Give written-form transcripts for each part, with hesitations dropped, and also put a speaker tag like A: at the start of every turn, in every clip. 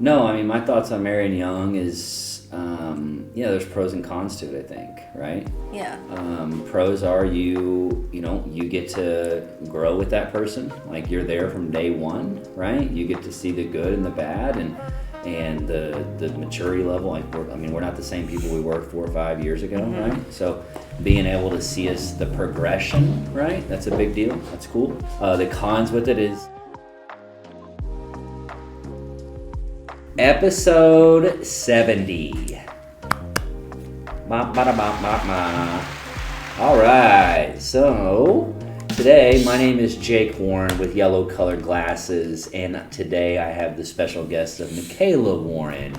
A: No, I mean, my thoughts on marrying young is, there's pros and cons to it, I think, right?
B: Yeah.
A: Pros are you get to grow with that person. Like, you're there from day one, right? You get to see the good and the bad and the maturity level. Like, we're not the same people we were 4 or 5 years ago, right? So being able to see the progression, right? That's a big deal. That's cool. The cons with it is episode 70. All right, so today my name is Jake Warren with yellow colored glasses, and today I have the special guest of Mikayla Warren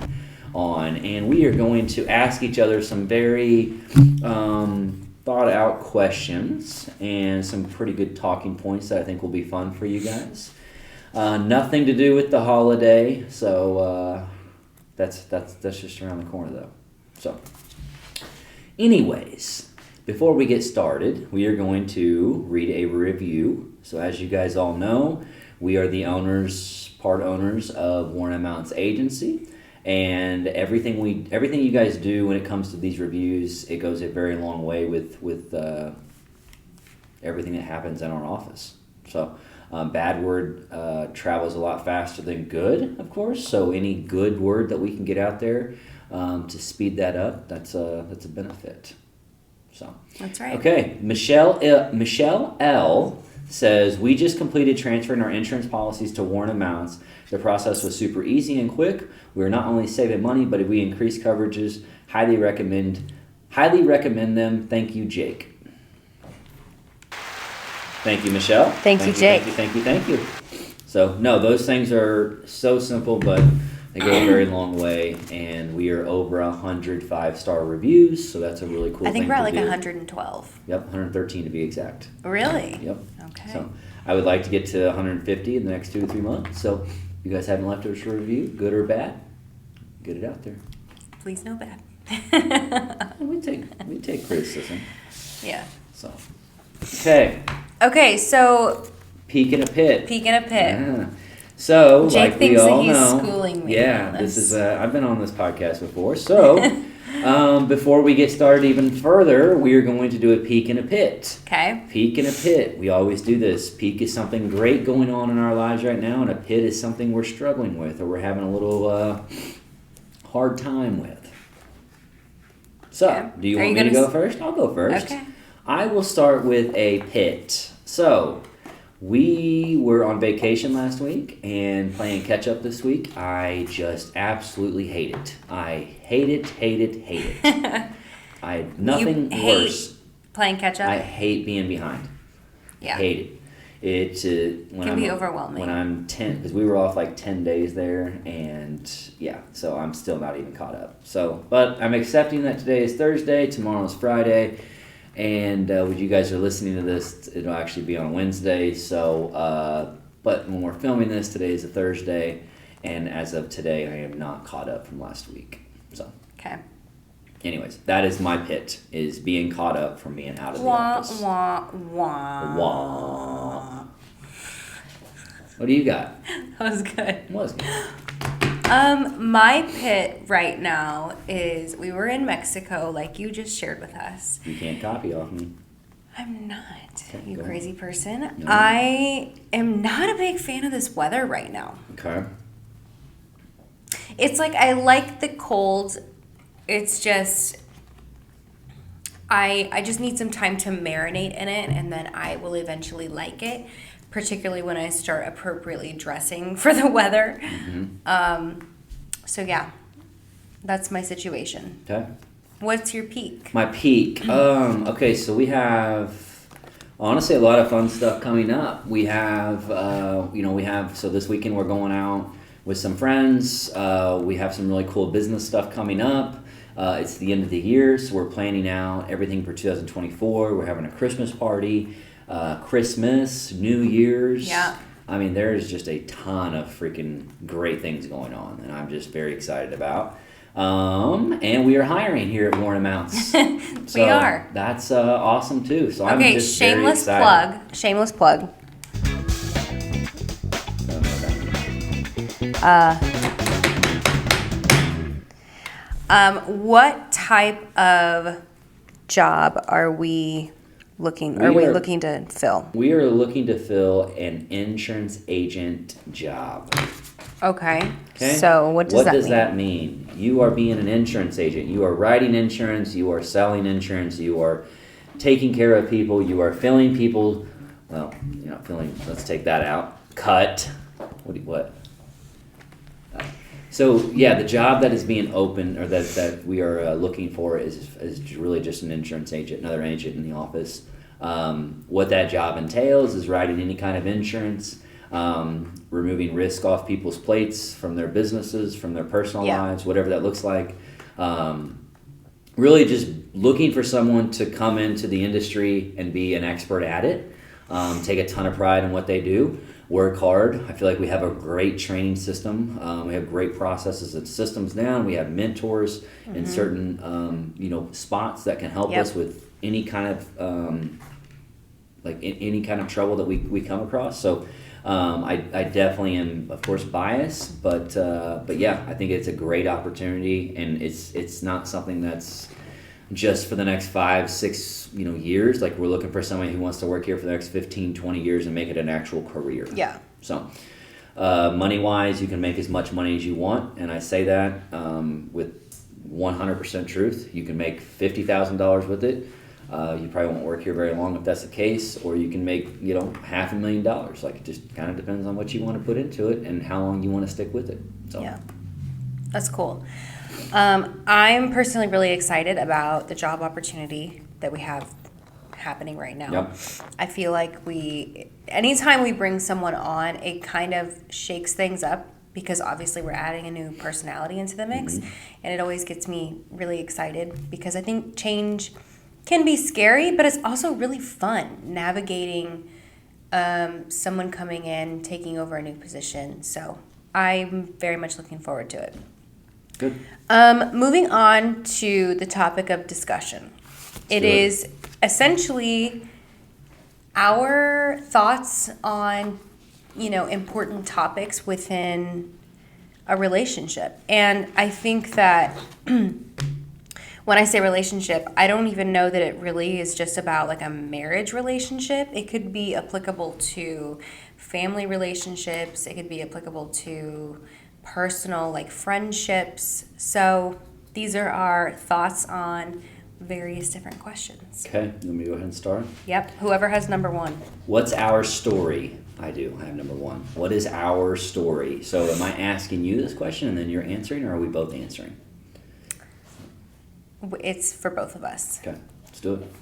A: on, and we are going to ask each other some very thought out questions and some pretty good talking points that I think will be fun for you guys. Nothing to do with the holiday, so that's just around the corner though. So, anyways, before we get started, we are going to read a review. So, as you guys all know, we are the part owners of Warren Mounts Agency, and everything you guys do when it comes to these reviews, it goes a very long way with everything that happens in our office. So. Bad word travels a lot faster than good, of course. So any good word that we can get out there to speed that up, that's a benefit. So
B: That's right.
A: Okay, Michelle L says, we just completed transferring our insurance policies to Warren Mounts. The process was super easy and quick. We are not only saving money, but we increased coverages. Highly recommend them. Thank you, Jake. Thank you, Michelle.
B: Thank you, Jake.
A: Thank you. So, no, those things are so simple, but they go a very long way, and we are over 100 5-star reviews, so that's a really cool thing to do.
B: I think we're at like 112.
A: Yep, 113 to be exact.
B: Really?
A: Yep.
B: Okay.
A: So, I would like to get to 150 in the next 2 to 3 months, so if you guys haven't left us a review, good or bad, get it out there.
B: Please no bad.
A: we take criticism.
B: Yeah.
A: So, okay,
B: so
A: peek in a pit.
B: Yeah.
A: So,
B: Jake
A: like
B: thinks
A: we all
B: that he's
A: know,
B: schooling me.
A: yeah, this is I've been on this podcast before. So, before we get started even further, we are going to do a peek in a pit.
B: Okay.
A: Peek in a pit. We always do this. Peek is something great going on in our lives right now, and a pit is something we're struggling with or we're having a little hard time with. So,
B: Okay.
A: do you want me to go first? I'll go first.
B: Okay.
A: I will start with a pit. So, we were on vacation last week and playing catch up this week. I just absolutely hate it. I hate it. Nothing worse.
B: Playing catch up?
A: I hate being behind.
B: Yeah.
A: Hate it. It
B: can be overwhelming.
A: When I'm 10, because we were off like 10 days there, and yeah, so I'm still not even caught up. So, but I'm accepting that today is Thursday, tomorrow is Friday. And when you guys are listening to this, it'll actually be on Wednesday. So, but when we're filming this, today is a Thursday, and as of today, I am not caught up from last week. So,
B: okay.
A: Anyways, that is my pit: is being caught up from being out of the office. Wah. What do you got?
B: That was good.
A: It was good.
B: My pit right now is we were in Mexico, like you just shared with us.
A: You can't copy off me.
B: I'm not,
A: Okay,
B: you
A: go
B: crazy person.
A: No.
B: I am not a big fan of this weather right now.
A: Okay.
B: It's like I like the cold. It's just I just need some time to marinate in it, and then I will eventually like it, particularly when I start appropriately dressing for the weather.
A: Mm-hmm.
B: So yeah, that's my situation.
A: Okay.
B: What's your peak?
A: My peak. Okay, so we have honestly a lot of fun stuff coming up. We have, so this weekend we're going out with some friends. We have some really cool business stuff coming up. It's the end of the year, so we're planning out everything for 2024. We're having a Christmas party, Christmas, New Year's.
B: Yeah.
A: I mean, there's just a ton of freaking great things going on, and I'm just very excited about. And we are hiring here at Warren Mounts.
B: We are.
A: That's awesome too. So
B: Okay,
A: I'm just very excited.
B: Shameless plug. What type of job are we looking to fill?
A: We are looking to fill an insurance agent job.
B: Okay.
A: Okay?
B: So what does
A: that mean? You are being an insurance agent. You are writing insurance. You are selling insurance. You are taking care of people. You are filling people. Well, you're not filling. Let's take that out. Cut. What? So yeah, the job that is being open, or that we are looking for, is really just an insurance agent, another agent in the office. What that job entails is writing any kind of insurance, removing risk off people's plates from their businesses, from their personal lives, whatever that looks like. Really just looking for someone to come into the industry and be an expert at it, take a ton of pride in what they do, work hard. I feel like we have a great training system. We have great processes and systems down. We have mentors in certain spots that can help us with any kind of any kind of trouble that we come across. So I definitely am, of course, biased, but yeah, I think it's a great opportunity, and it's not something that's just for the next 5-6 years. Like, we're looking for somebody who wants to work here for the next 15-20 years and make it an actual career.
B: Yeah.
A: So money wise, you can make as much money as you want, and I say that with 100% truth. You can make $50,000 with it. You probably won't work here very long if that's the case, or you can make $500,000. Like, it just kind of depends on what you want to put into it and how long you want to stick with it. So
B: yeah, that's cool. I'm personally really excited about the job opportunity that we have happening right now.
A: Yep.
B: I feel like anytime we bring someone on, it kind of shakes things up, because obviously we're adding a new personality into the mix, and it always gets me really excited, because I think change can be scary, but it's also really fun navigating someone coming in, taking over a new position. So I'm very much looking forward to it.
A: good.
B: Moving on to the topic of discussion. It is essentially our thoughts on, important topics within a relationship. And I think that when I say relationship, I don't even know that it really is just about like a marriage relationship. It could be applicable to family relationships. It could be applicable to personal, like, friendships. So these are our thoughts on various different questions.
A: Okay, let me go ahead and start.
B: Yep, whoever has number one.
A: What's our story? I do. I have number one. What is our story? So am I asking you this question and then you're answering, or are we both answering?
B: It's for both of us.
A: Okay, let's do it.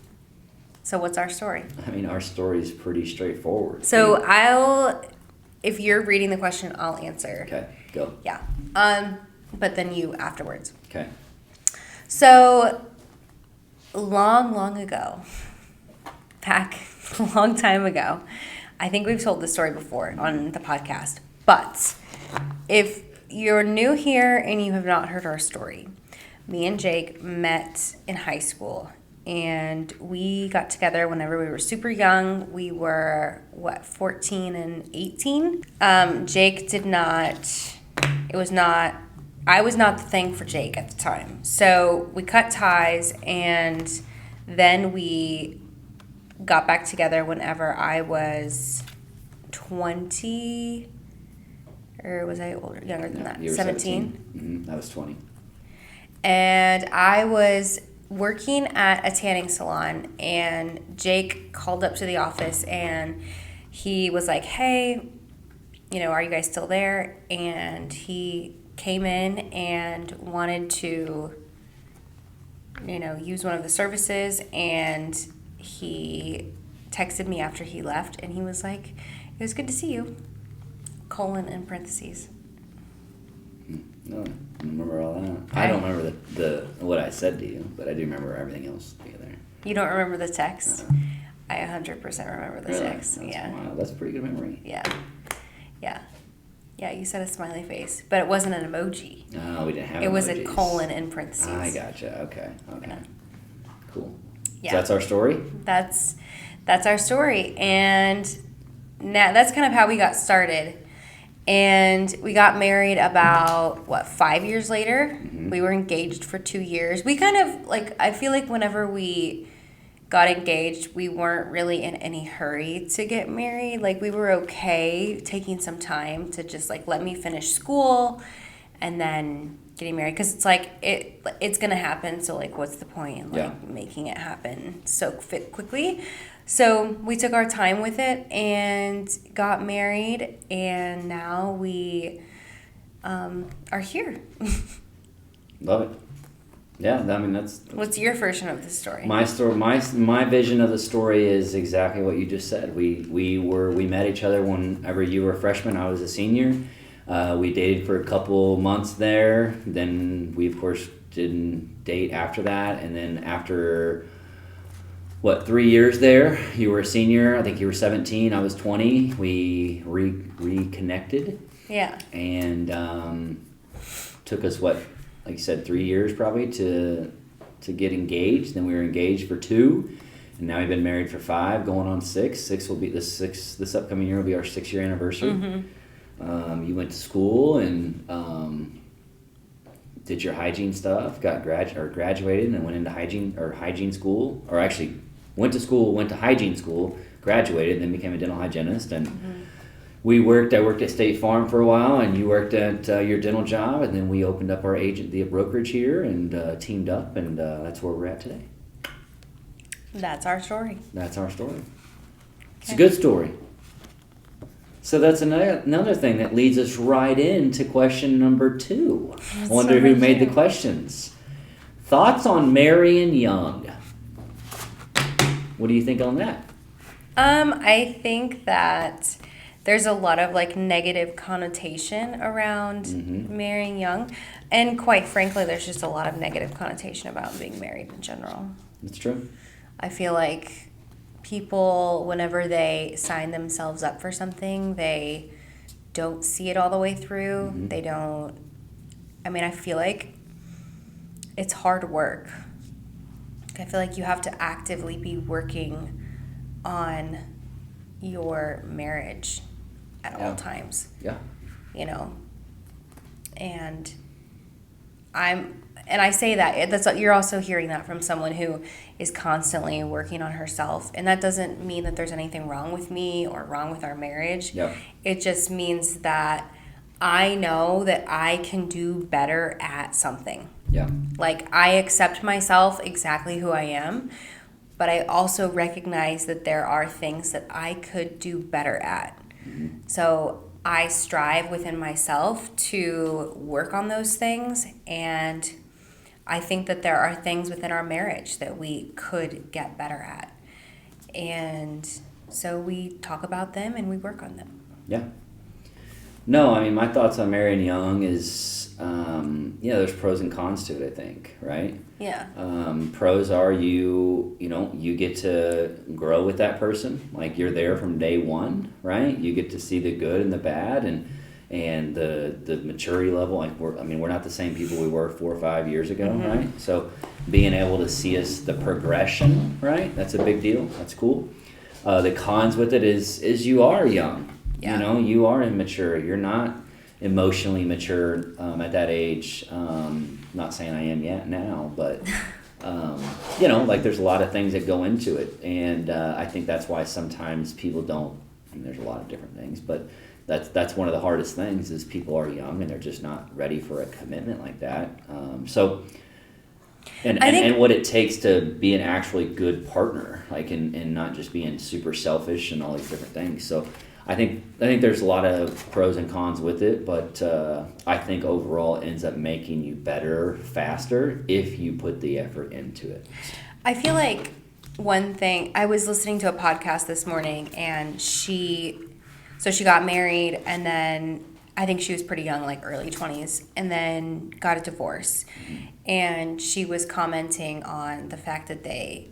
B: So what's our story?
A: I mean, our story is pretty straightforward.
B: So if you're reading the question, I'll answer.
A: Okay, go.
B: Yeah. But then you afterwards.
A: Okay.
B: So long ago, back a long time ago, I think we've told this story before on the podcast, but if you're new here and you have not heard our story, me and Jake met in high school, and we got together whenever we were super young. We were, 14 and 18? Jake did not, I was not the thing for Jake at the time. So we cut ties, and then we got back together whenever I was 20, or was I younger than that?
A: You were
B: 17?
A: I was 20.
B: And I was working at a tanning salon, and Jake called up to the office, and he was like, hey, are you guys still there? And he came in and wanted to, use one of the services, and he texted me after he left, and he was like, it was good to see you, : in parentheses.
A: No, I don't remember all that. I don't remember the what I said to you, but I do remember everything else together.
B: You don't remember the text? I 100% remember the
A: Really?
B: text. Yeah.
A: Wow, that's a pretty good memory.
B: Yeah. Yeah, you said a smiley face, but it wasn't an emoji.
A: No, we didn't have
B: It was
A: emojis.
B: a : in parentheses.
A: I gotcha. Okay.
B: Yeah.
A: Cool.
B: Yeah.
A: So that's our story?
B: That's our story, and now that's kind of how we got started. And we got married about, 5 years later? We were engaged for 2 years. We kind of, I feel like whenever we got engaged, we weren't really in any hurry to get married. Like, we were okay taking some time to just, let me finish school and then getting married. Because it's it's going to happen. So, what's the point in, making it happen so quickly? So we took our time with it and got married, and now we are here.
A: Love it. Yeah, I mean that's.
B: What's your version of the story?
A: My story, my vision of the story is exactly what you just said. We met each other whenever you were a freshman, I was a senior. We dated for a couple months there. Then we of course didn't date after that, and then after 3 years there, you were a senior. I think you were 17. I was 20. We reconnected.
B: Yeah.
A: And took us like you said, 3 years probably to get engaged. Then we were engaged for 2, and now we've been married for 5, going on 6. 6 will be this upcoming year will be our 6-year anniversary. Mm-hmm. You went to school and did your hygiene stuff. Graduated and went into hygiene school, or actually went to hygiene school, graduated, then became a dental hygienist, and. Mm-hmm. I worked at State Farm for a while, and you worked at your dental job, and then we opened up the brokerage here and teamed up, and that's where we're at today.
B: That's our story.
A: That's our story. It's a good story. So that's another thing that leads us right into question number 2. I wonder who made the questions. Thoughts on marrying young? What do you think on that?
B: I think that there's a lot of negative connotation around marrying young, and quite frankly, there's just a lot of negative connotation about being married in general.
A: That's true.
B: I feel like people, whenever they sign themselves up for something, they don't see it all the way through. Mm-hmm. They don't. I feel like it's hard work. I feel like you have to actively be working on your marriage at all times.
A: Yeah.
B: And I say that's what you're also hearing that from someone who is constantly working on herself, and that doesn't mean that there's anything wrong with me or wrong with our marriage.
A: Yeah.
B: It just means that I know that I can do better at something.
A: Yeah.
B: I accept myself exactly who I am, but I also recognize that there are things that I could do better at. Mm-hmm. So I strive within myself to work on those things, and I think that there are things within our marriage that we could get better at. And so we talk about them and we work on them.
A: Yeah. No, my thoughts on marrying young is, there's pros and cons to it, I think, right?
B: Yeah.
A: Pros are you get to grow with that person. You're there from day one, right? You get to see the good and the bad and the maturity level. We're not the same people we were 4 or 5 years ago, mm-hmm. right? So being able to see the progression, right? That's a big deal. That's cool. The cons with it is you are young. Yeah. You are immature. You're not emotionally mature at that age. Not saying I am yet now, but there's a lot of things that go into it, and I think that's why sometimes people don't. There's a lot of different things, but that's one of the hardest things is people are young and they're just not ready for a commitment like that. And what it takes to be an actually good partner, and not just being super selfish and all these different things. So I think there's a lot of pros and cons with it, but I think overall it ends up making you better faster if you put the effort into it.
B: I feel like one thing, I was listening to a podcast this morning, and she got married, and then I think she was pretty young, early 20s, and then got a divorce. Mm-hmm. And she was commenting on the fact that they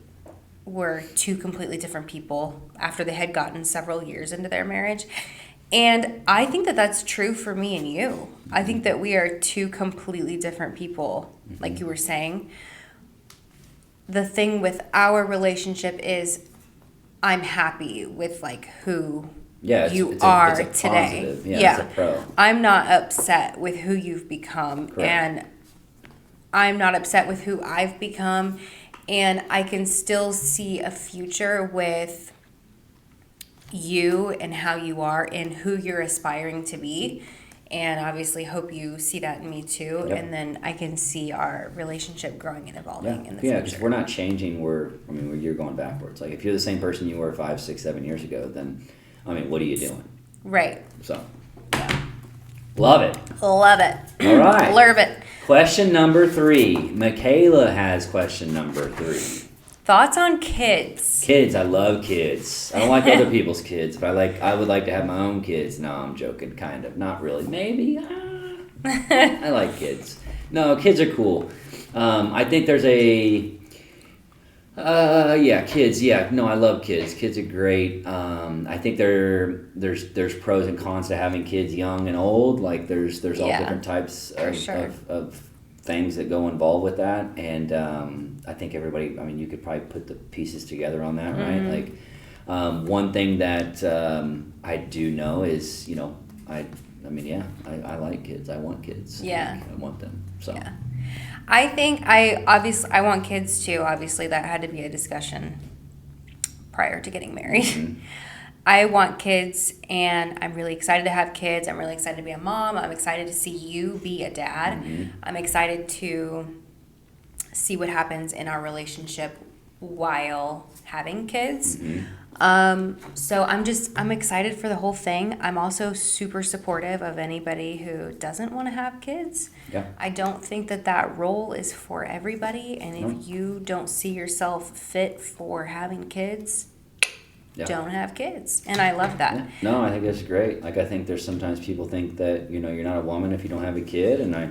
B: were 2 completely different people after they had gotten several years into their marriage. And I think that that's true for me and you. I think that we are 2 completely different people, mm-hmm. like you were saying. The thing with our relationship is I'm happy with who
A: Yeah,
B: you
A: it's
B: are
A: a
B: today.
A: positive. Yeah, it's a pro.
B: I'm not upset with who you've become,
A: Correct.
B: and I'm not upset with who I've become, and I can still see a future with you and how you are and who you're aspiring to be. And obviously hope you see that in me too.
A: Yep.
B: And then I can see our relationship growing and evolving in the
A: because
B: future.
A: we're not changing. You're going backwards. Like if you're the same person you were 5, 6, 7 years ago, then what are you doing?
B: Right.
A: So,
B: Yeah.
A: love it.
B: Love it.
A: All right.
B: Love it.
A: Question number 3. Mikayla has question number 3.
B: Thoughts on kids?
A: Kids, I love kids. I don't like other people's kids, but I would like to have my own kids. No, I'm joking, kind of. Not really. Maybe. I like kids. No, kids are cool. I think there's kids. Yeah, no, I love kids. Kids are great. I think there's pros and cons to having kids young and old. Like there's all different types of things that go involved with that, and I think everybody, you could probably put the pieces together on that, right? Like one thing that I do know is, I like kids. I want kids.
B: Yeah.
A: I want them. So
B: Yeah. I think I want kids too. Obviously that had to be a discussion prior to getting married.
A: Mm-hmm.
B: I want kids, and I'm really excited to have kids. I'm really excited to be a mom. I'm excited to see you be a dad.
A: Mm-hmm.
B: I'm excited to see what happens in our relationship while having kids.
A: Mm-hmm.
B: So I'm excited for the whole thing. I'm also super supportive of anybody who doesn't want to have kids.
A: Yeah.
B: I don't think that role is for everybody, and if you don't see yourself fit for having kids, don't have kids. And I love that.
A: Yeah. No, I think that's great. Like I think there's sometimes people think that, you're not a woman if you don't have a kid, and I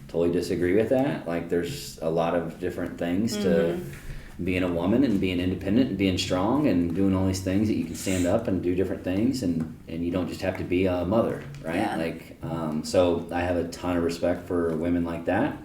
A: totally disagree with that. Like there's a lot of different things to being a woman and being independent and being strong and doing all these things that you can stand up and do different things, and you don't just have to be a mother, right?
B: Yeah.
A: Like so I have a ton of respect for women like that.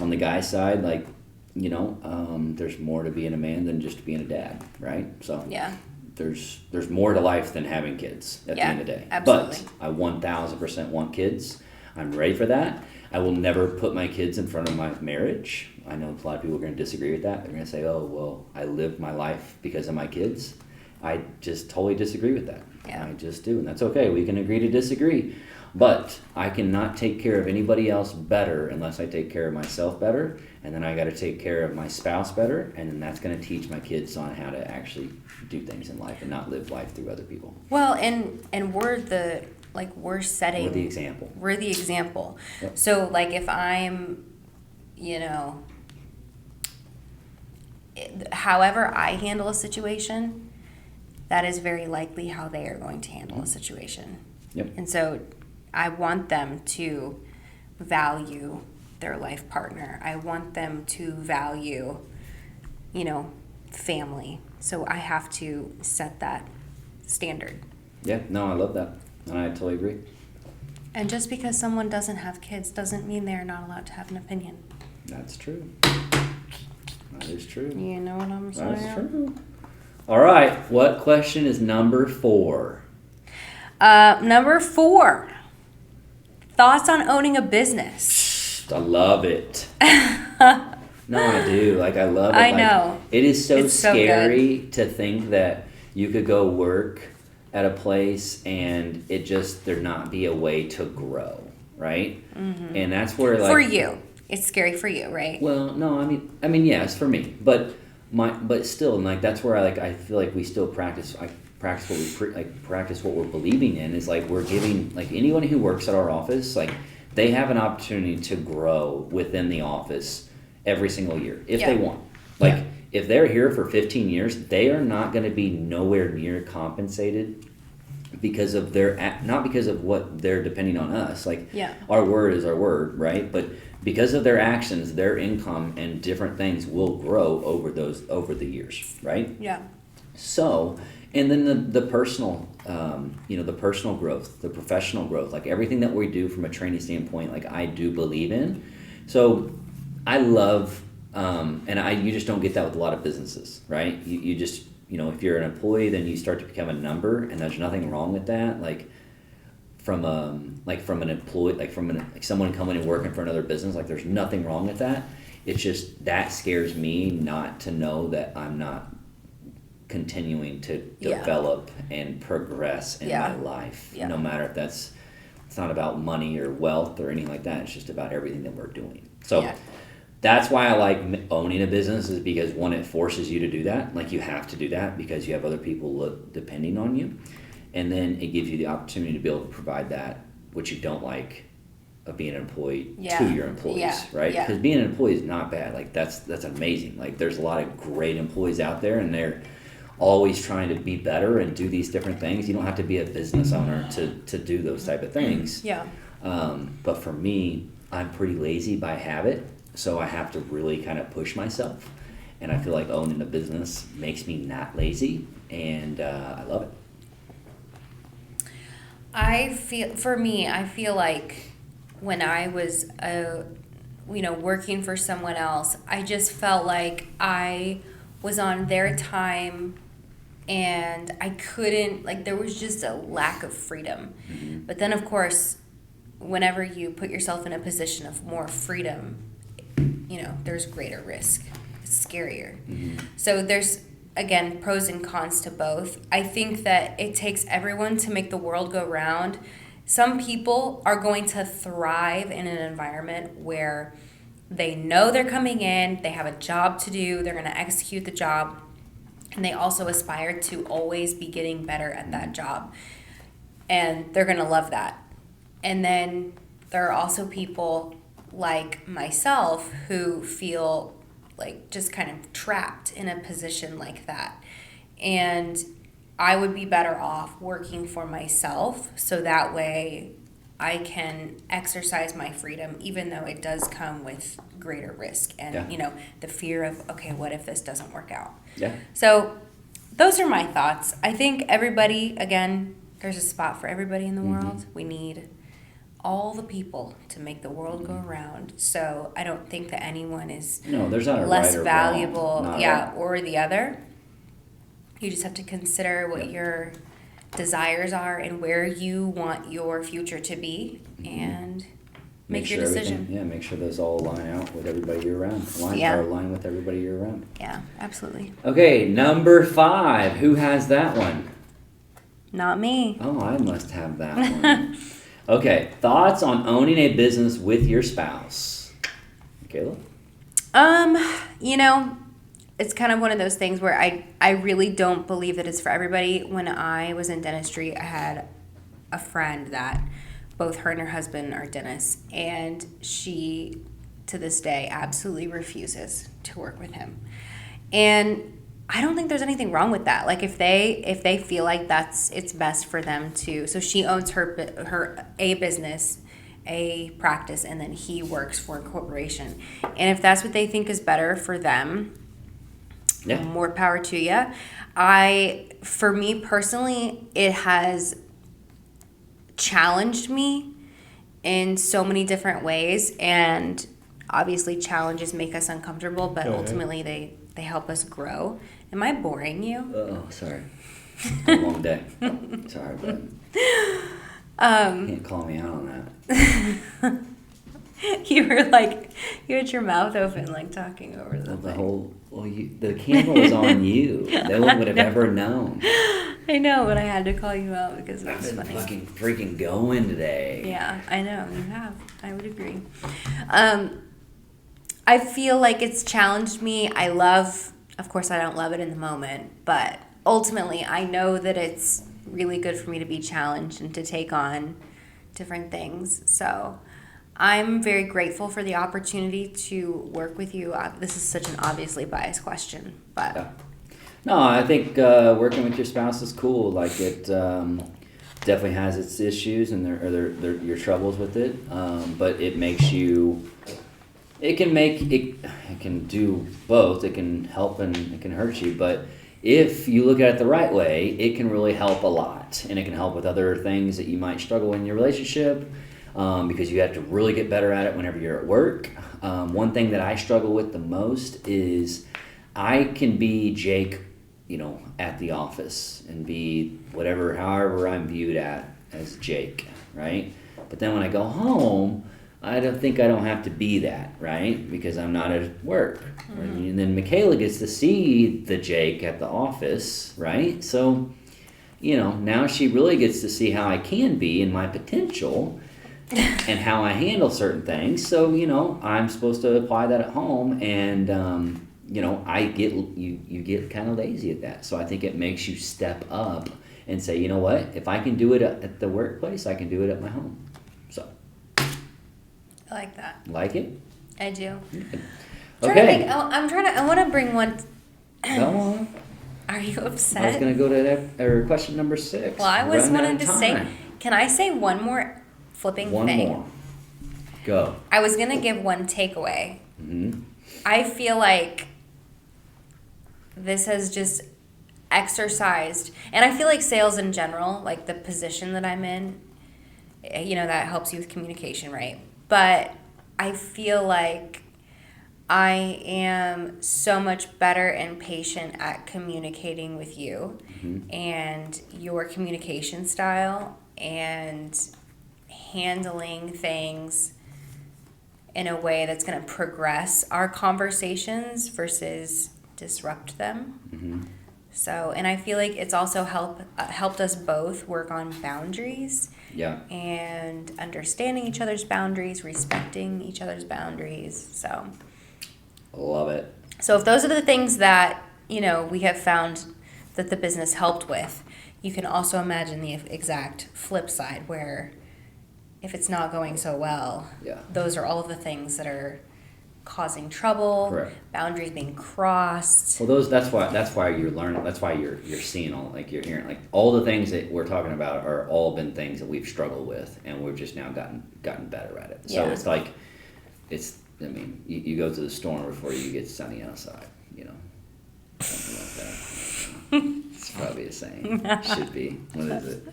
A: On the guy side, like there's more to being a man than just being a dad, right? So
B: Yeah.
A: there's more to life than having kids at the end of the day.
B: Absolutely.
A: But I 1000% want kids. I'm ready for that. I will never put my kids in front of my marriage. I know a lot of people are going to disagree with that. They're going to say, oh, well, I live my life because of my kids. I just totally disagree with that.
B: Yeah.
A: I just do, and that's okay. We can agree to disagree. But I cannot take care of anybody else better unless I take care of myself better, and then I got to take care of my spouse better, and then that's going to teach my kids on how to actually do things in life and not live life through other people.
B: Well, and we're setting.
A: We're the example.
B: We're the example.
A: Yep.
B: So like if I'm, however I handle a situation, that is very likely how they are going to handle a situation.
A: Yep.
B: And so I want them to value their life partner. I want them to value, family. So I have to set that standard.
A: Yeah, no, I love that. And I totally agree.
B: And just because someone doesn't have kids doesn't mean they're not allowed to have an opinion.
A: That's true. That is true.
B: You know what I'm saying?
A: That's true. All right, what question is number 4?
B: Number 4. Thoughts on owning a business.
A: I love it. No, I do. Like, I love it.
B: I know.
A: It is so
B: It's so
A: scary to think that you could go work at a place and it just there not be a way to grow, right? Mm-hmm. And that's where
B: For you. It's scary for you, right?
A: Well, no, I mean, yeah, it's for me, but still, and like that's where I feel like we still practice what we're believing in is like we're giving like anyone who works at our office, like they have an opportunity to grow within the office every single year if they want. Like if they're here for 15 years, they are not going to be nowhere near compensated because of not because of what they're depending on us. Like our word is our word, right? But because of their actions, their income and different things will grow over the years, right?
B: Yeah.
A: So, and then the personal, the personal growth, the professional growth, like everything that we do from a training standpoint, like I do believe in. So, I love, you just don't get that with a lot of businesses, right? You just if you're an employee, then you start to become a number, and there's nothing wrong with that. Like from an employee, like someone coming and working for another business, like there's nothing wrong with that. It's just that scares me not to know that I'm not continuing to develop and progress in my life, no matter if it's not about money or wealth or anything like that. It's just about everything that we're doing. So that's why I like owning a business, is because one, it forces you to do that. Like you have to do that because you have other people depending on you. And then it gives you the opportunity to be able to provide that, which you don't like, of being an employee to your employees, right? Because being an employee is not bad. Like that's amazing. Like there's a lot of great employees out there, and they're always trying to be better and do these different things. You don't have to be a business owner to do those type of things. But for me, I'm pretty lazy by habit, so I have to really kind of push myself. And I feel like owning a business makes me not lazy, and I love it.
B: I feel like when I was, working for someone else, I just felt like I was on their time, and I couldn't, like, there was just a lack of freedom. But then, of course, whenever you put yourself in a position of more freedom, there's greater risk. It's scarier. So there's, again, pros and cons to both. I think that it takes everyone to make the world go round. Some people are going to thrive in an environment where they know they're coming in, they have a job to do, they're going to execute the job, and they also aspire to always be getting better at that job. And they're going to love that. And then there are also people like myself who feel like just kind of trapped in a position like that. And I would be better off working for myself, so that way I can exercise my freedom, even though it does come with greater risk and, the fear of, okay, what if this doesn't work out? So those are my thoughts. I think everybody, again, there's a spot for everybody in the world. We need all the people to make the world go around. So I don't think that anyone is
A: there's not a
B: less
A: right or
B: valuable,
A: wrong.
B: or the other. You just have to consider what your desires are and where you want your future to be, and make your decision.
A: Make sure those all line out with everybody you're around. Align with everybody you're around.
B: Yeah, absolutely.
A: Okay, number 5. Who has that one?
B: Not me.
A: Oh, I must have that one. Okay, thoughts on owning a business with your spouse. Mikayla?
B: It's kind of one of those things where I really don't believe that it's for everybody. When I was in dentistry, I had a friend that both her and her husband are dentists, and she, to this day, absolutely refuses to work with him. And I don't think there's anything wrong with that. Like if they feel like it's best for them to. So she owns her a business, a practice, and then he works for a corporation. And if that's what they think is better for them, more power to you. For me personally, it has challenged me in so many different ways, and obviously challenges make us uncomfortable, but ultimately they help us grow. Am I boring you?
A: Oh, sorry. It's a long day. Sorry, but you can't call me out on that.
B: You were like, you had your mouth open, like talking over the thing.
A: The camera was on you. No one would have ever known.
B: I know, but I had to call you out because it was funny.
A: I've been fucking freaking going today.
B: Yeah, I know, you have. I would agree. I feel like it's challenged me. Of course I don't love it in the moment, but ultimately I know that it's really good for me to be challenged and to take on different things. So I'm very grateful for the opportunity to work with you. This is such an obviously biased question, but...
A: Yeah. No, I think working with your spouse is cool. Like it definitely has its issues and your troubles with it, but it makes you... It can do both. It can help and it can hurt you, but if you look at it the right way, it can really help a lot, and it can help with other things that you might struggle in your relationship, because you have to really get better at it whenever you're at work. One thing that I struggle with the most is I can be Jake at the office and be however I'm viewed as Jake, right? But then when I go home, I don't have to be that, right? Because I'm not at work.
B: Mm-hmm.
A: Right? And then Mikayla gets to see the Jake at the office, right? So, now she really gets to see how I can be and my potential and how I handle certain things. So, I'm supposed to apply that at home, and you get kind of lazy at that. So I think it makes you step up and say, you know what? If I can do it at the workplace, I can do it at my home. So.
B: I like that.
A: Like it?
B: I do.
A: Okay.
B: I want to bring one.
A: Go on.
B: Are you upset?
A: I was going to go to question number 6.
B: Well, I was
A: Run
B: wanting
A: out
B: to
A: of
B: say,
A: time.
B: can I say one more flipping
A: One
B: thing?
A: more. Go.
B: I was going to give one takeaway.
A: Mm-hmm.
B: I feel like this has just exercised, and I feel like sales in general, like the position that I'm in, that helps you with communication, right? But I feel like I am so much better and patient at communicating with you and your communication style and handling things in a way that's going to progress our conversations versus disrupt them.
A: Mm-hmm.
B: So, and I feel like it's also helped us both work on boundaries.
A: Yeah.
B: And understanding each other's boundaries, respecting each other's boundaries. So,
A: Love it.
B: So if those are the things that, we have found that the business helped with, you can also imagine the exact flip side where if it's not going so well, those are all of the things that are causing trouble,
A: Correct.
B: Boundaries being crossed.
A: Well, that's why you're learning. That's why you're seeing you're hearing all the things that we're talking about are all been things that we've struggled with, and we've just now gotten better at it. So it's you go to the storm before you get sunny outside, something like that. It's probably a saying. Should be. What is it?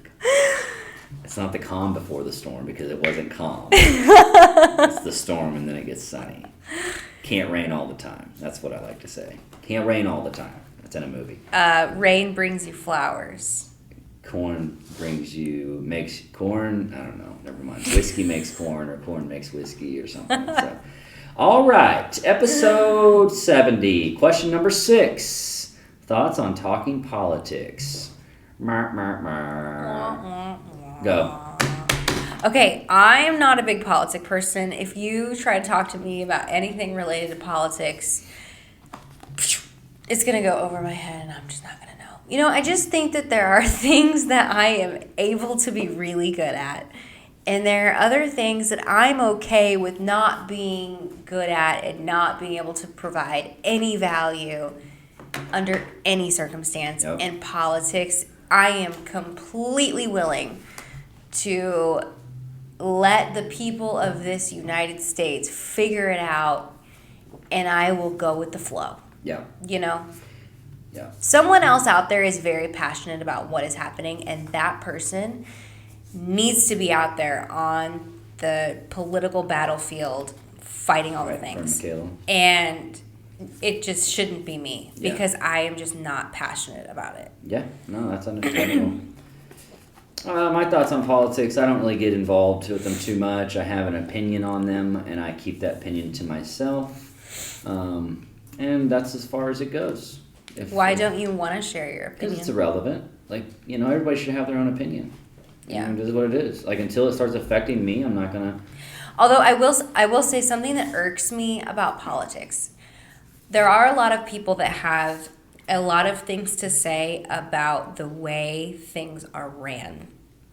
A: It's not the calm before the storm because it wasn't calm. It's the storm and then it gets sunny. Can't rain all the time. That's what I like to say. Can't rain all the time. That's in a movie.
B: Rain brings you flowers.
A: Corn makes corn. I don't know. Never mind. Whiskey makes corn, or corn makes whiskey, or something. So, all right. Episode 70. Question number 6. Thoughts on talking politics. Go.
B: Okay, I am not a big politic person. If you try to talk to me about anything related to politics, it's going to go over my head and I'm just not going to know. I just think that there are things that I am able to be really good at. And there are other things that I'm okay with not being good at and not being able to provide any value under any circumstance.
A: Yep.
B: In politics, I am completely willing to let the people of this United States figure it out, and I will go with the flow.
A: Yeah.
B: Yeah.
A: Someone
B: else out there is very passionate about what is happening, and that person needs to be out there on the political battlefield fighting all the things.
A: Mikayla.
B: And it just shouldn't be me because I am just not passionate about it.
A: Yeah, no, that's understandable. My thoughts on politics, I don't really get involved with them too much. I have an opinion on them, and I keep that opinion to myself. And that's as far as it goes.
B: Why don't you want to share your opinion?
A: Because it's irrelevant. Everybody should have their own opinion.
B: Yeah.
A: It is what it is. Until it starts affecting me, I'm not going to...
B: Although I will say something that irks me about politics. There are a lot of people that have a lot of things to say about the way things are ran,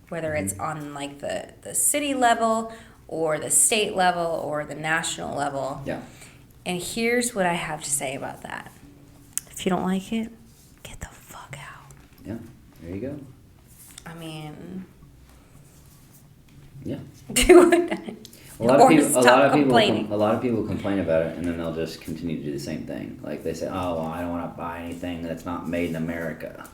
B: whether it's on the city level or the state level or the national level.
A: Yeah.
B: And here's what I have to say about that. If you don't like it, get the fuck out.
A: Yeah, there you go.
B: I mean...
A: Yeah.
B: Do it.
A: A lot of people
B: complaining.
A: complain about it, and then they'll just continue to do the same thing. They say, "Oh, well, I don't want to buy anything that's not made in America,"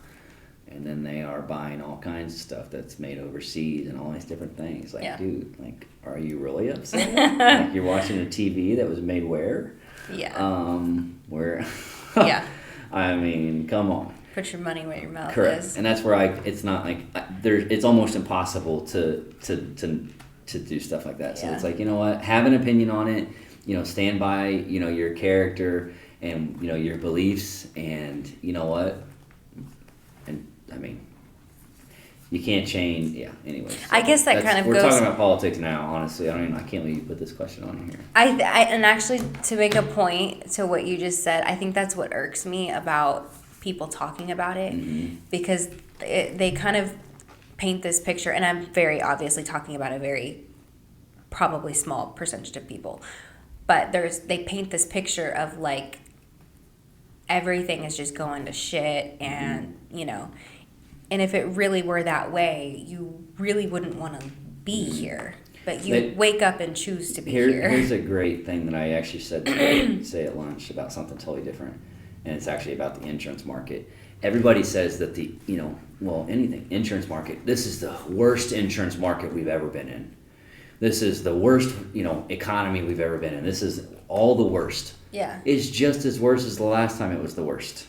A: and then they are buying all kinds of stuff that's made overseas and all these different things. Dude, are you really upset? You're watching a TV that was made where?
B: Yeah.
A: Where?
B: Yeah.
A: I mean, come on.
B: Put your money where your mouth
A: Correct.
B: is.
A: And that's where it's not like it's almost impossible to do stuff like that. So
B: Yeah.
A: it's like, you know what, have an opinion on it, stand by, your character and, your beliefs, and you know what, and I mean, you can't change. Yeah. Anyways, so
B: I guess that kind of
A: we're
B: goes.
A: talking about politics now. Honestly, I can't believe you put this question on here.
B: And actually, to make a point to what you just said, I think that's what irks me about people talking about it, because they kind of paint this picture, and I'm very obviously talking about a very probably small percentage of people, but they paint this picture of like everything is just going to shit, and and if it really were that way, you really wouldn't want to be here. But you wake up and choose to be here.
A: Here's a great thing that I actually say at lunch about something totally different, and it's actually about the insurance market. Everybody says that insurance market, this is the worst insurance market we've ever been in. This is the worst, economy we've ever been in. This is all the worst.
B: Yeah.
A: It's just as worse as the last time it was the worst.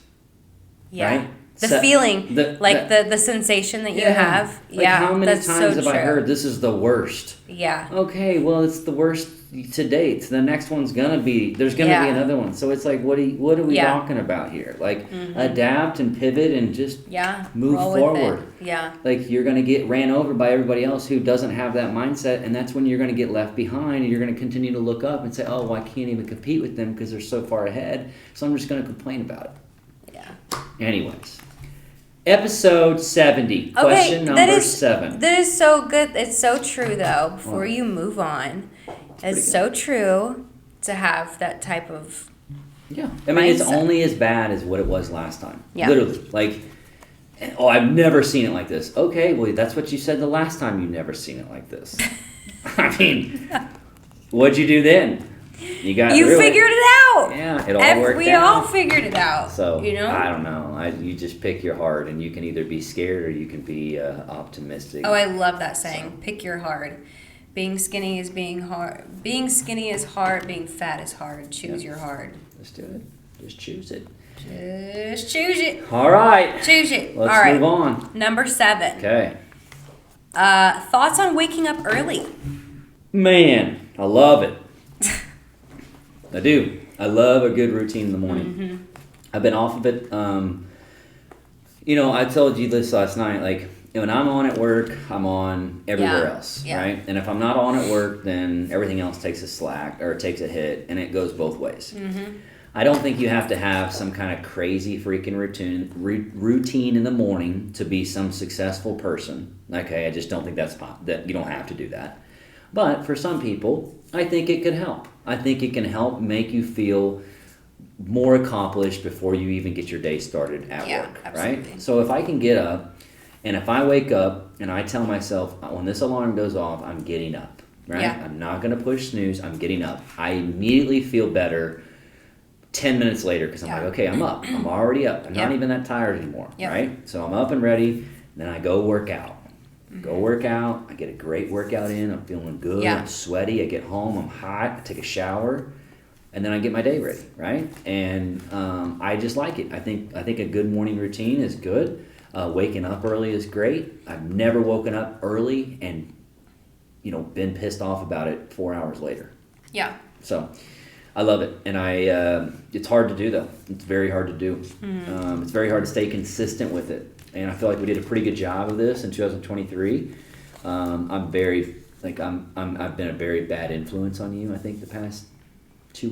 B: Yeah.
A: Right?
B: The feeling, the sensation that you have.
A: Like how many
B: that's
A: times
B: so
A: have I
B: true.
A: heard this is the worst?
B: Yeah.
A: Okay, well, it's the worst to date. The next one's there's gonna be another one. So it's like, what are we talking about here? Like, adapt and pivot and just move forward.
B: Yeah.
A: Like, you're gonna get ran over by everybody else who doesn't have that mindset, and that's when you're gonna get left behind, and you're gonna continue to look up and say, oh, well, I can't even compete with them because they're so far ahead. So I'm just gonna complain about it.
B: Yeah.
A: Anyways. Episode 70, question number 7.
B: That is so good. It's so true, though. Before you move on, it's so true to have that type of
A: it's only as bad as what it was last time.
B: Yeah.
A: Literally. Like, I've never seen it like this. Okay, well, that's what you said the last time you never seen it like this. I mean, what'd you do then? You
B: figured it out.
A: Yeah, it all worked out.
B: We all figured it out.
A: So, I don't know. You just pick your heart, and you can either be scared or you can be optimistic.
B: Oh, I love that saying. So. Pick your heart. Being skinny is being hard. Being skinny is hard. Being fat is hard. Choose your hard.
A: Let's do it. Just choose it.
B: Just choose it.
A: All right.
B: Choose it.
A: Let's move on.
B: Number 7.
A: Okay.
B: Thoughts on waking up early?
A: Man, I love it. I do. I love a good routine in the morning.
B: Mm-hmm.
A: I've been off of it. I told you this last night. Like, when I'm on at work, I'm on everywhere else, right? And if I'm not on at work, then everything else takes a slack or takes a hit, and it goes both ways.
B: Mm-hmm.
A: I don't think you have to have some kind of crazy freaking routine in the morning to be some successful person. Okay, I just don't think that you don't have to do that. But for some people, I think it could help. I think it can help make you feel more accomplished before you even get your day started at work,
B: absolutely.
A: Right? So if I can get up, and if I wake up and I tell myself, when this alarm goes off, I'm getting up, right?
B: Yeah.
A: I'm not going to push snooze, I'm getting up. I immediately feel better 10 minutes later because I'm like, okay, I'm up. I'm already up. I'm not even that tired anymore, right? So I'm up and ready, and then I go work out. Go work out. I get a great workout in. I'm feeling good.
B: Yeah.
A: I'm sweaty. I get home. I'm hot. I take a shower, and then I get my day ready, right? And I just like it. I think a good morning routine is good. Waking up early is great. I've never woken up early and been pissed off about it 4 hours later.
B: Yeah.
A: So I love it, and it's hard to do though. It's very hard to do. Mm-hmm. It's very hard to stay consistent with it. And I feel like we did a pretty good job of this in 2023. I've been a very bad influence on you. I think the past 2 or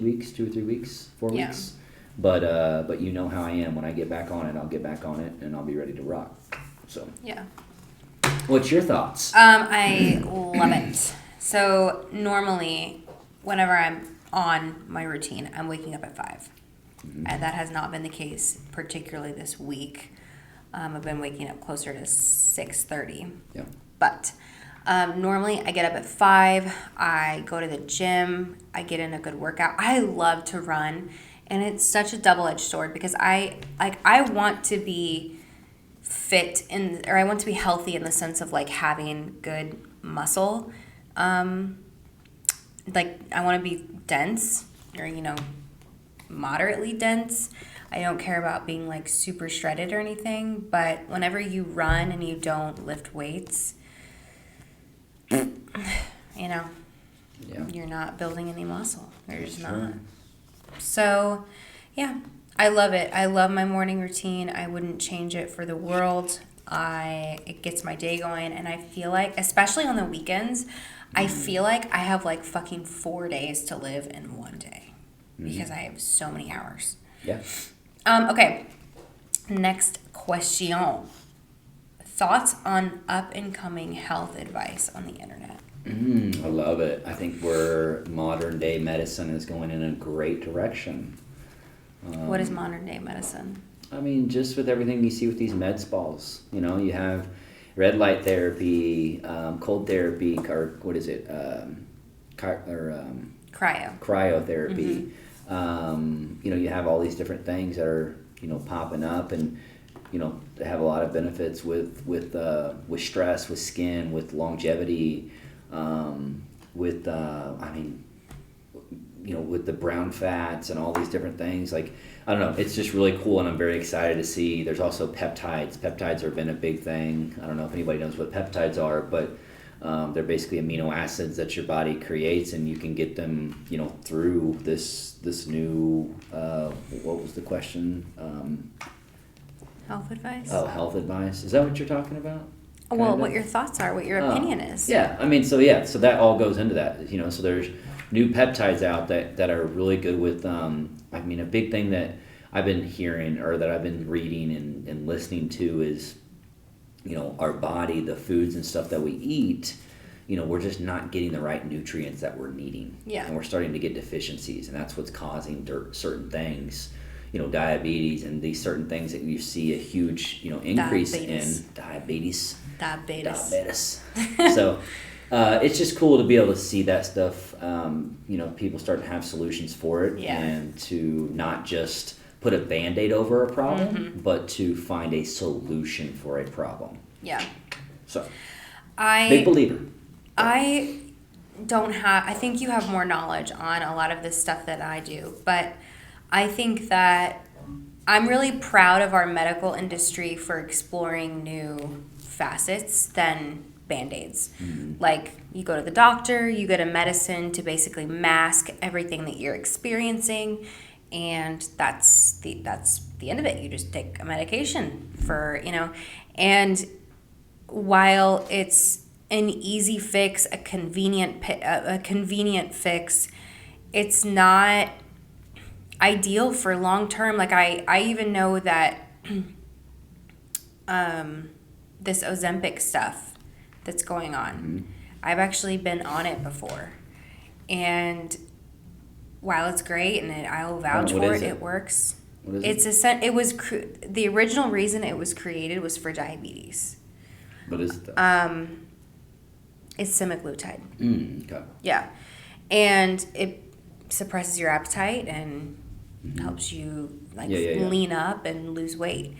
A: 3 weeks, 4 weeks. But you know how I am. When I get back on it, I'll get back on it, and I'll be ready to rock. So what's your thoughts?
B: I love it. So normally, whenever I'm on my routine, I'm waking up at 5, and that has not been the case, particularly this week. I've been waking up closer to 6:30.
A: Yeah.
B: But normally I get up at 5. I go to the gym. I get in a good workout. I love to run, and it's such a double-edged sword because I want to be fit or I want to be healthy in the sense of like having good muscle. Like I want to be dense or moderately dense. I don't care about being like super shredded or anything, but whenever you run and you don't lift weights, you know, you're not building any muscle. You're just not. So, yeah, I love it. I love my morning routine. I wouldn't change it for the world. It gets my day going, and I feel like, especially on the weekends, I feel like I have like fucking 4 days to live in one day because I have so many hours.
A: Yeah.
B: Okay. Next question. Thoughts on up and coming health advice on the internet?
A: I love it. I think where modern day medicine is going in a great direction.
B: What is modern day medicine?
A: I mean, just with everything you see with these med spas, you have red light therapy, cold therapy, or what is it? Cryotherapy. You have all these different things that are, popping up, and they have a lot of benefits with stress, with skin, with longevity, with the brown fats and all these different things. Like, I don't know, it's just really cool, and I'm very excited to see. There's also peptides. Peptides have been a big thing. I don't know if anybody knows what peptides are, but they're basically amino acids that your body creates, and you can get them, through this new, what was the question?
B: Health advice?
A: Oh, health advice. Is that what you're talking about?
B: Well, what your thoughts are, what your opinion is.
A: Yeah, I mean, so that all goes into that, so there's new peptides out that are really good with, a big thing that I've been hearing or that I've been reading and listening to is, our body, the foods and stuff that we eat, we're just not getting the right nutrients that we're needing.
B: Yeah.
A: And we're starting to get deficiencies, and that's what's causing certain things, diabetes and these certain things that you see a huge, increase in diabetes. So it's just cool to be able to see that stuff. People start to have solutions for it, and to not just put a Band-Aid over a problem, but to find a solution for a problem.
B: Yeah.
A: So, big believer.
B: I think you have more knowledge on a lot of this stuff that I do, but I think that I'm really proud of our medical industry for exploring new facets than Band-Aids. Like, you go to the doctor, you get a medicine to basically mask everything that you're experiencing, and that's the end of it. You just take a medication for, and while it's an easy fix, a convenient fix, it's not ideal for long term. Like, I even know that this Ozempic stuff that's going on, I've actually been on it before, and while it's great and I'll vouch for it, it works.
A: What is
B: it? The original reason it was created was for diabetes.
A: What is it?
B: It's semaglutide.
A: Okay.
B: Yeah, and it suppresses your appetite and helps you lean up and lose weight,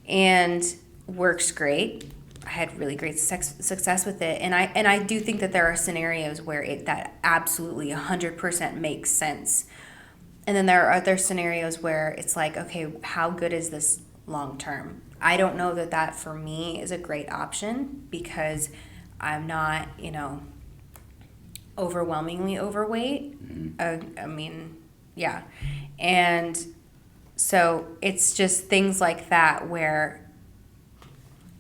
B: and works great. I had really great success with it, and I do think that there are scenarios where that absolutely 100% makes sense, and then there are other scenarios where it's like, okay, how good is this long term? I don't know that for me is a great option because I'm not, overwhelmingly overweight. And so it's just things like that where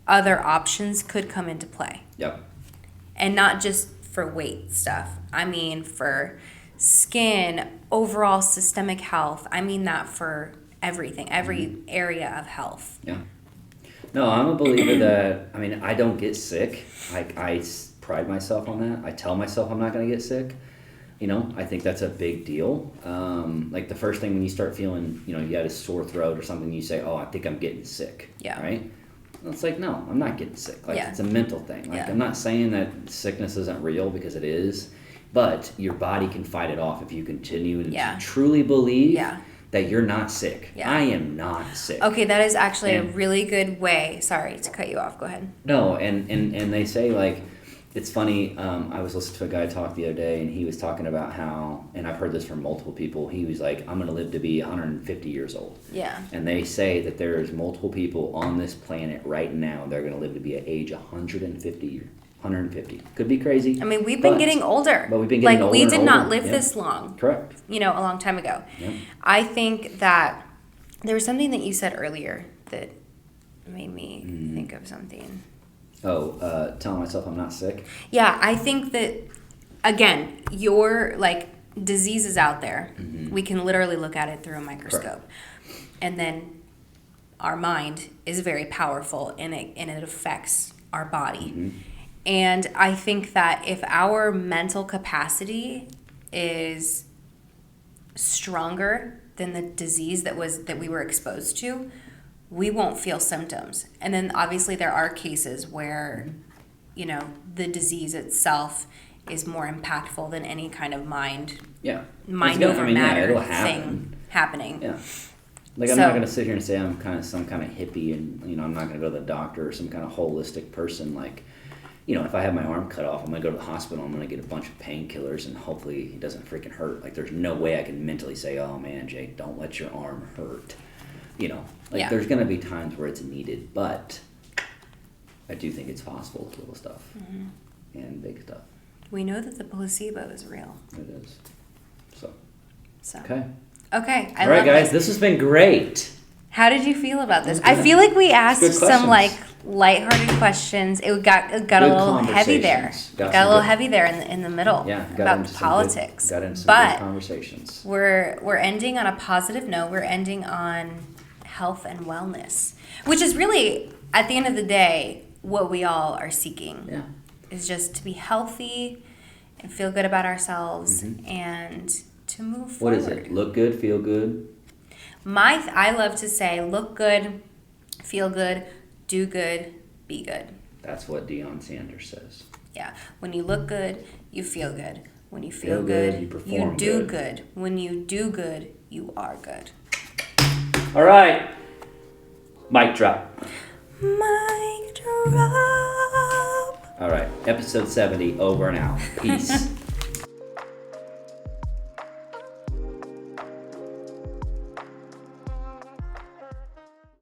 B: other options could come into play.
A: Yep.
B: And not just for weight stuff. I mean for skin, overall systemic health. I mean that for everything, every area of health.
A: Yeah. No, I'm a believer that, I don't get sick. I pride myself on that. I tell myself I'm not going to get sick. I think that's a big deal. Like the first thing when you start feeling, you had a sore throat or something, you say, oh, I think I'm getting sick.
B: Yeah.
A: Right? It's like, no, I'm not getting sick. Like,
B: yeah.
A: It's a mental thing. Like, I'm not saying that sickness isn't real, because it is, but your body can fight it off if you continue to truly believe that you're not sick.
B: Yeah.
A: I am not sick.
B: Okay, that is actually a really good way. Sorry to cut you off. Go ahead.
A: No, and they say, like, It's funny, I was listening to a guy talk the other day, and he was talking about how, and I've heard this from multiple people, he was like, I'm going to live to be 150 years old.
B: Yeah.
A: And they say that there's multiple people on this planet right now that are going to live to be at age 150. Could be crazy.
B: I mean, we've been getting older.
A: But we've been getting older.
B: We did not
A: older.
B: live this long.
A: Correct.
B: A long time ago.
A: Yeah.
B: I think that there was something that you said earlier that made me think of something.
A: Telling myself I'm not sick.
B: Yeah, I think that, again, your, disease is out there.
A: Mm-hmm.
B: We can literally look at it through a microscope.
A: Correct.
B: And then our mind is very powerful, and it affects our body.
A: Mm-hmm.
B: And I think that if our mental capacity is stronger than the disease that we were exposed to, we won't feel symptoms. And then obviously there are cases where, the disease itself is more impactful than any kind of mind over matter thing happening.
A: Yeah. I'm not going to sit here and say I'm kind of some kind of hippie and, I'm not going to go to the doctor or some kind of holistic person. If I have my arm cut off, I'm going to go to the hospital, I'm going to get a bunch of painkillers, and hopefully it doesn't freaking hurt. There's no way I can mentally say, oh man, Jake, don't let your arm hurt. There's going to be times where it's needed, but I do think it's possible with little stuff and big stuff.
B: We know that the placebo is real.
A: It is. So.
B: Okay.
A: All right, guys, this has been great.
B: How did you feel about this? I feel like we asked some lighthearted questions. It got a little heavy there. Got a little heavy there in the middle.
A: Yeah,
B: about politics.
A: Got into some good conversations.
B: We're ending on a positive note. We're ending on health and wellness, which is really, at the end of the day, what we all are seeking.
A: Yeah.
B: Is just to be healthy and feel good about ourselves and to move forward.
A: What is it? Look good, feel good?
B: I love to say, look good, feel good, do good, be good.
A: That's what Deion Sanders says.
B: Yeah. When you look good, you feel good. When you feel good, you do good. When you do good, you are good.
A: All right. Mic drop.
B: Mic drop.
A: All right. Episode 70, over and out. Peace.